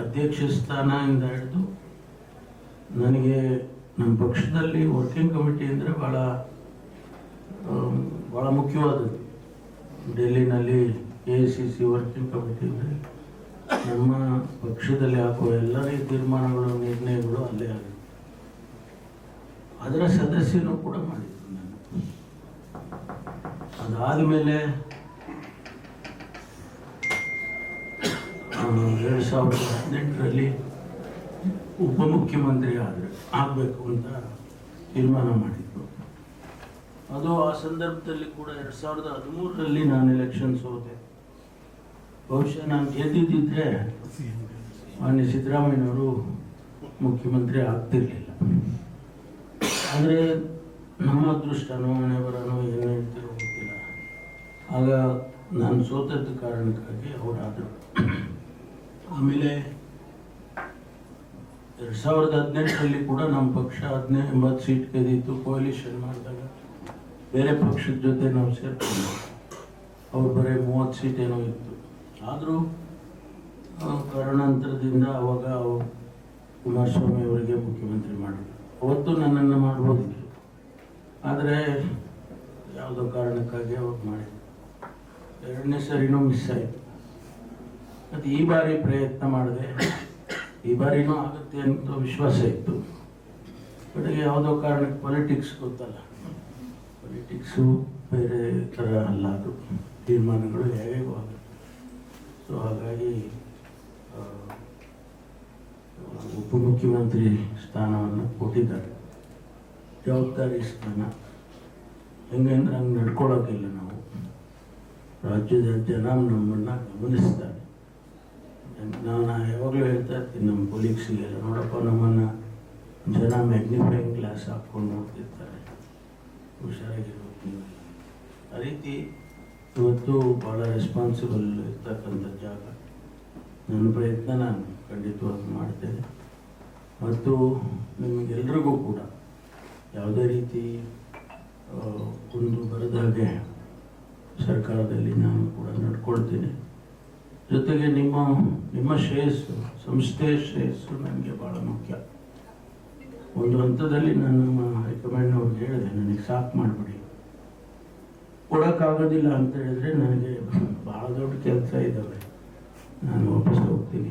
ಅಧ್ಯಕ್ಷ ಸ್ಥಾನದಿಂದ ಹಿಡಿದು ನನಗೆ ನಮ್ಮ ಪಕ್ಷದಲ್ಲಿ ವರ್ಕಿಂಗ್ ಕಮಿಟಿ ಅಂದರೆ ಭಾಳ ಮುಖ್ಯವಾದದ್ದು. ಡೆಲ್ಲಿನಲ್ಲಿ AICC ವರ್ಕಿಂಗ್ ಕಮಿಟಿ ಅಂದರೆ ನಮ್ಮ ಪಕ್ಷದಲ್ಲಿ ಹಾಕುವ ಎಲ್ಲರ ತೀರ್ಮಾನಗಳು ನಿರ್ಣಯಗಳು ಅಲ್ಲೇ ಆಗುತ್ತೆ. ಅದರ ಸದಸ್ಯನೂ ಕೂಡ ಮಾಡಿದ್ರು ನಾನು. ಅದಾದ ಮೇಲೆ 2018ರಲ್ಲಿ ಉಪಮುಖ್ಯಮಂತ್ರಿ ಆಗಬೇಕು ಅಂತ ತೀರ್ಮಾನ ಮಾಡಿದ್ರು. ಅದು ಆ ಸಂದರ್ಭದಲ್ಲಿ ಕೂಡ 2013ರಲ್ಲಿ ನಾನು ಎಲೆಕ್ಷನ್ ಸೋತೆ. ಬಹುಶಃ ನಾನು ಗೆದ್ದಿದ್ದರೆ ಮಾನ್ಯ ಸಿದ್ದರಾಮಯ್ಯನವರು ಮುಖ್ಯಮಂತ್ರಿ ಆಗ್ತಿರ್ಲಿಲ್ಲ. ಆದರೆ ನಮ್ಮ ಅದೃಷ್ಟನೋ ಹಣೆ ಬರೋನೋ ಏನು ಹೇಳ್ತಿರೋ ಗೊತ್ತಿಲ್ಲ. ಆಗ ನಾನು ಸೋತದ್ದು ಕಾರಣಕ್ಕಾಗಿ ಅವರಾದರು. ಆಮೇಲೆ 2018ರಲ್ಲಿ ಕೂಡ ನಮ್ಮ ಪಕ್ಷ 80 ಸೀಟ್ ಗೆದ್ದಿತ್ತು. ಕೋalition ಮಾಡಿದಾಗ ಬೇರೆ ಪಕ್ಷದ ಜೊತೆ ನಾವು ಸೇರ್ಕೊಂಡು ಅವ್ರು ಬರೀ 30 ಸೀಟ್ ಏನೋ ಇತ್ತು. ಆದರೂ ಕಾರಣಾಂತರದಿಂದ ಅವಾಗ ಕುಮಾರಸ್ವಾಮಿ ಅವರಿಗೆ ಮುಖ್ಯಮಂತ್ರಿ ಮಾಡಿದ್ರು. ಅವತ್ತು ನನ್ನನ್ನು ಮಾಡ್ಬೋದಿತ್ತು, ಆದರೆ ಯಾವುದೋ ಕಾರಣಕ್ಕಾಗಿ ಅವ್ರು ಮಾಡಿದ್ರು. ಎರಡನೇ ಸರಿನೂ ಮಿಸ್ ಆಯಿತು. ಮತ್ತು ಈ ಬಾರಿ ಪ್ರಯತ್ನ ಮಾಡಿದೆ. ಈ ಬಾರಿನೂ ಆಗುತ್ತೆ ಅಂತ ವಿಶ್ವಾಸ ಇತ್ತು. ಕಡೆಗೆ ಯಾವುದೋ ಕಾರಣಕ್ಕೆ ಪಾಲಿಟಿಕ್ಸ್ ಗೊತ್ತಲ್ಲ, ಪಾಲಿಟಿಕ್ಸು ಬೇರೆ ಥರ ಅಲ್ಲ, ಅದು ತೀರ್ಮಾನಗಳು ಹೇಗೂ ಆಗುತ್ತೆ. ಸೊ ಹಾಗಾಗಿ ಉಪಮುಖ್ಯಮಂತ್ರಿ ಸ್ಥಾನವನ್ನು ಕೊಟ್ಟಿದ್ದಾರೆ. ಜವಾಬ್ದಾರಿ ಸ್ಥಾನ. ಹೆಂಗಂದ್ರೆ ಹಂಗೆ ನಡ್ಕೊಳ್ಳೋಕ್ಕಿಲ್ಲ ನಾವು. ರಾಜ್ಯದ ಜನ ನಮ್ಮನ್ನು ಗಮನಿಸ್ತಾರೆ. ನಾನು ಯಾವಾಗಲೂ ಹೇಳ್ತಾ ಇರ್ತೀನಿ ನಮ್ಮ ಕೊಲೀಗ್ಸಿಗೆಲ್ಲ, ನೋಡಪ್ಪ ನಮ್ಮನ್ನು ಜನ ಮ್ಯಾಗ್ನಿಫೈಯಿಂಗ್ ಗ್ಲಾಸ್ ಹಾಕ್ಕೊಂಡು ನೋಡ್ತಿರ್ತಾರೆ, ಹುಷಾರಾಗಿರ್ಬೇಕು ನೀವು. ಆ ರೀತಿ ಇವತ್ತು ಭಾಳ ರೆಸ್ಪಾನ್ಸಿಬಲ್ ಇರ್ತಕ್ಕಂಥ ಜಾಗ. ನನ್ನ ಪ್ರಯತ್ನ ನಾನು ಖಂಡಿತವಾಗಿ ಮಾಡ್ತೇನೆ. ಮತ್ತು ನಿಮಗೆಲ್ರಿಗೂ ಕೂಡ ಯಾವುದೇ ರೀತಿ ಒಂದು ಬರದಾಗೆ ಸರ್ಕಾರದಲ್ಲಿ ನಾನು ಕೂಡ ನಡ್ಕೊಳ್ತೀನಿ. ಜೊತೆಗೆ ನಿಮ್ಮ ಶ್ರೇಯಸ್ಸು, ಸಂಸ್ಥೆಯ ಶ್ರೇಯಸ್ಸು ನನಗೆ ಭಾಳ ಮುಖ್ಯ. ಒಂದು ಹಂತದಲ್ಲಿ ನಾನು ನಮ್ಮ ಹೈಕಮಾಂಡ್ನವ್ರಿಗೆ ಹೇಳಿದೆ, ನನಗೆ ಸಾಕು ಮಾಡಿಬಿಡಿ, ಕೊಡೋಕ್ಕಾಗೋದಿಲ್ಲ ಅಂತ ಹೇಳಿದ್ರೆ ನನಗೆ ಭಾಳ ದೊಡ್ಡ ಕೆಲಸ ಇದ್ದಾವೆ, ನಾನು ವಾಪಸ್ ಹೋಗ್ತೀನಿ.